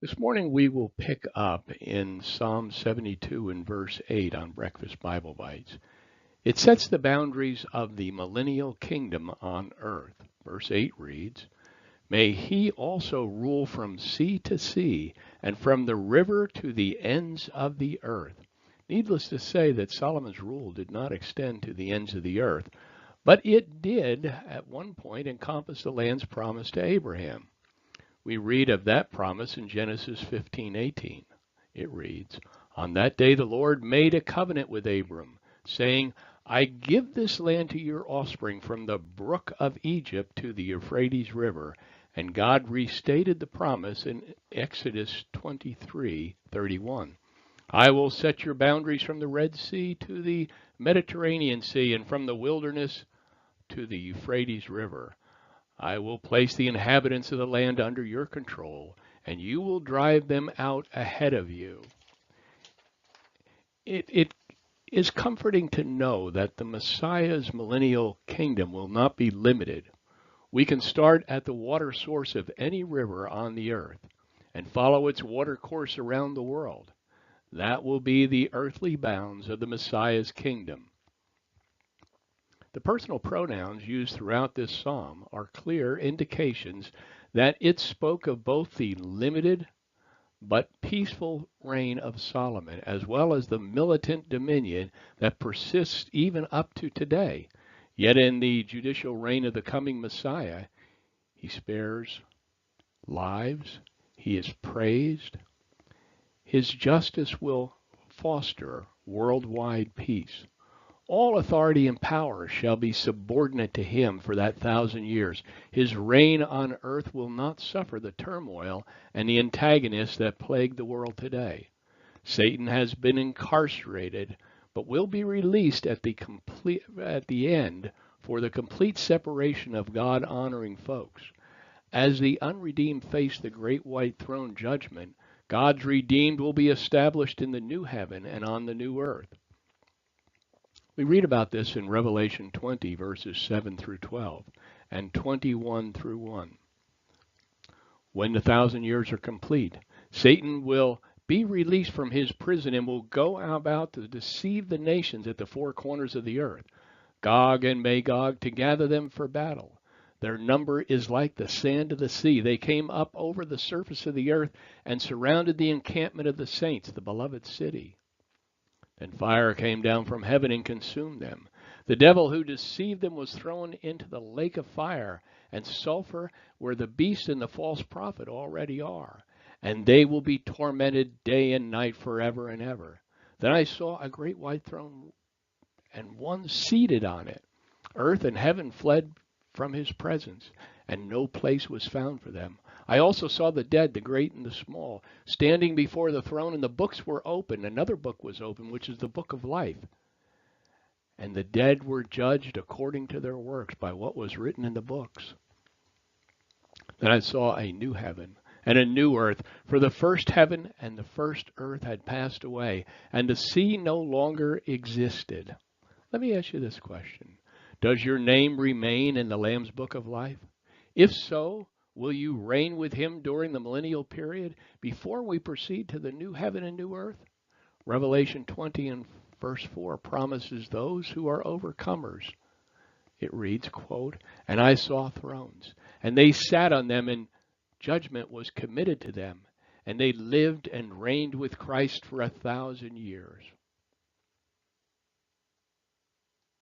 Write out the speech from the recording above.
This morning we will pick up in Psalm 72 and verse 8 on Breakfast Bible Bites. It sets the boundaries of the millennial kingdom on earth. Verse 8 reads, "May he also rule from sea to sea and from the river to the ends of the earth." Needless to say that Solomon's rule did not extend to the ends of the earth, but it did at one point encompass the lands promised to Abraham. We read of that promise in Genesis 15:18. It reads, "On that day the Lord made a covenant with Abram, saying, I give this land to your offspring from the brook of Egypt to the Euphrates River." And God restated the promise in Exodus 23:31. "I will set your boundaries from the Red Sea to the Mediterranean Sea and from the wilderness to the Euphrates River. I will place the inhabitants of the land under your control, and you will drive them out ahead of you." It is comforting to know that the Messiah's millennial kingdom will not be limited. We can start at the water source of any river on the earth and follow its water course around the world. That will be the earthly bounds of the Messiah's kingdom. The personal pronouns used throughout this psalm are clear indications that it spoke of both the limited but peaceful reign of Solomon, as well as the militant dominion that persists even up to today. Yet in the judicial reign of the coming Messiah, he spares lives, he is praised. His justice will foster worldwide peace. All authority and power shall be subordinate to him for that 1,000 years. His reign on earth will not suffer the turmoil and the antagonists that plague the world today. Satan has been incarcerated, but will be released at the end for the complete separation of God-honoring folks. As the unredeemed face the great white throne judgment, God's redeemed will be established in the new heaven and on the new earth. We read about this in Revelation 20, verses 7 through 12, and 21 through 1. When the 1,000 years are complete, Satan will be released from his prison and will go about to deceive the nations at the four corners of the earth, Gog and Magog, to gather them for battle. Their number is like the sand of the sea. They came up over the surface of the earth and surrounded the encampment of the saints, the beloved city. Then fire came down from heaven and consumed them. The devil who deceived them was thrown into the lake of fire and sulfur, where the beast and the false prophet already are, and they will be tormented day and night forever and ever. Then I saw a great white throne and one seated on it. Earth and heaven fled from his presence, and no place was found for them. I also saw the dead, the great and the small, standing before the throne, and the books were open. Another book was open, which is the book of life. And the dead were judged according to their works by what was written in the books. Then I saw a new heaven and a new earth, for the first heaven and the first earth had passed away, and the sea no longer existed. Let me ask you this question. Does your name remain in the Lamb's book of life? If so, will you reign with him during the millennial period before we proceed to the new heaven and new earth? Revelation 20 and verse 4 promises those who are overcomers. It reads, quote, "And I saw thrones, and they sat on them, and judgment was committed to them, and they lived and reigned with Christ for 1,000 years."